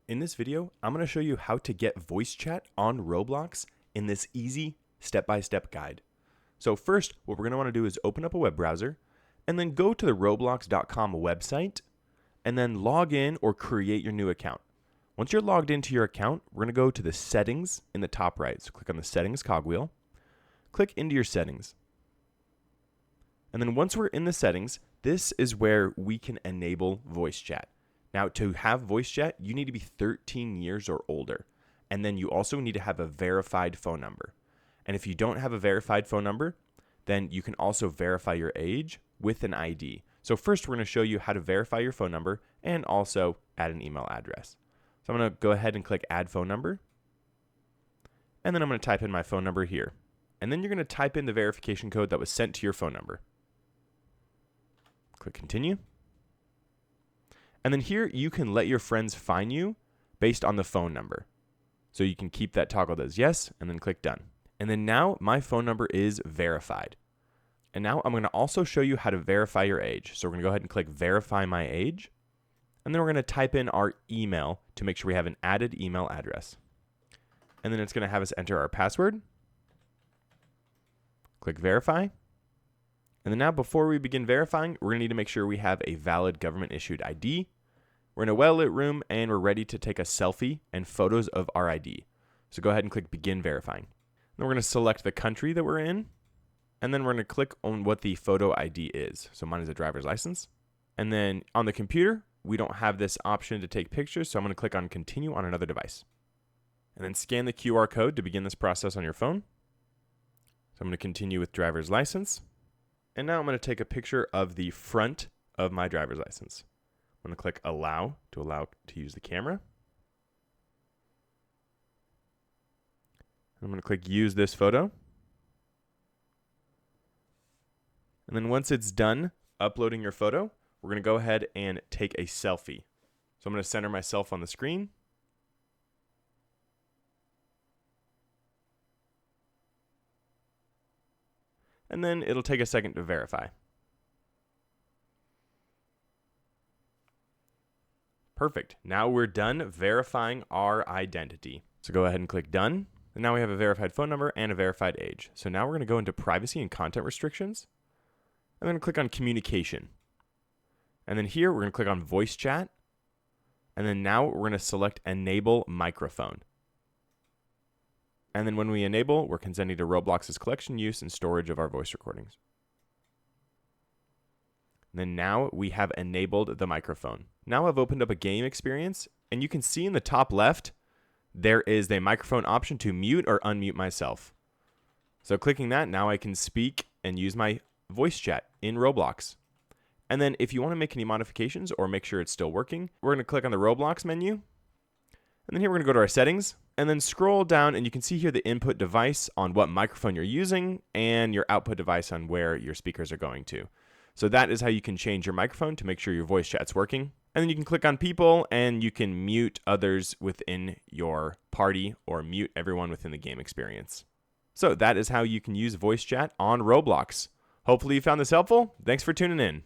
In this video, I'm going to show you how to get voice chat on Roblox in this easy step-by-step guide. So first, what we're going to want to do is open up a web browser and then go to the roblox.com website and then log in or create your new account. Once you're logged into your account, we're going to go to the settings in the top right. So click on the settings cogwheel, click into your settings. And then once we're in the settings, this is where we can enable voice chat. Now, to have voice chat, you need to be 13 years or older. And then you also need to have a verified phone number. And if you don't have a verified phone number, then you can also verify your age with an ID. So first, we're going to show you how to verify your phone number and also add an email address. So I'm going to go ahead and click Add Phone Number. And then I'm going to type in my phone number here. And then you're going to type in the verification code that was sent to your phone number. Click Continue. And then here you can let your friends find you based on the phone number. So you can keep that toggled as yes and then click Done. And then now my phone number is verified. And now I'm going to also show you how to verify your age. So we're going to go ahead and click Verify My Age. And then we're going to type in our email to make sure we have an added email address. And then it's going to have us enter our password. Click Verify. And then now before we begin verifying, we're going to need to make sure we have a valid government issued ID. We're in a well-lit room and we're ready to take a selfie and photos of our ID. So go ahead and click Begin Verifying. Then we're going to select the country that we're in. And then we're going to click on what the photo ID is. So mine is a driver's license. And then on the computer, we don't have this option to take pictures. So I'm going to click on Continue on another device. And then scan the QR code to begin this process on your phone. So I'm going to continue with driver's license. And now I'm going to take a picture of the front of my driver's license. I'm going to click Allow to use the camera. I'm going to click Use this photo. And then once it's done uploading your photo, we're going to go ahead and take a selfie. So I'm going to center myself on the screen. And then it'll take a second to verify. Perfect. Now we're done verifying our identity. So go ahead and click Done. And now we have a verified phone number and a verified age. So now we're going to go into Privacy and Content Restrictions. And then click on Communication. And then here we're going to click on Voice Chat. And then now we're going to select Enable Microphone. And then when we enable, we're consenting to Roblox's collection, use, and storage of our voice recordings. And then now we have enabled the microphone. Now I've opened up a game experience, and you can see in the top left, there is a microphone option to mute or unmute myself. So clicking that, now I can speak and use my voice chat in Roblox. And then if you want to make any modifications or make sure it's still working, we're going to click on the Roblox menu. And then here we're going to go to our settings and then scroll down, and you can see here the input device on what microphone you're using and your output device on where your speakers are going to. So that is how you can change your microphone to make sure your voice chat's working. And then you can click on people and you can mute others within your party or mute everyone within the game experience. So that is how you can use voice chat on Roblox. Hopefully you found this helpful. Thanks for tuning in.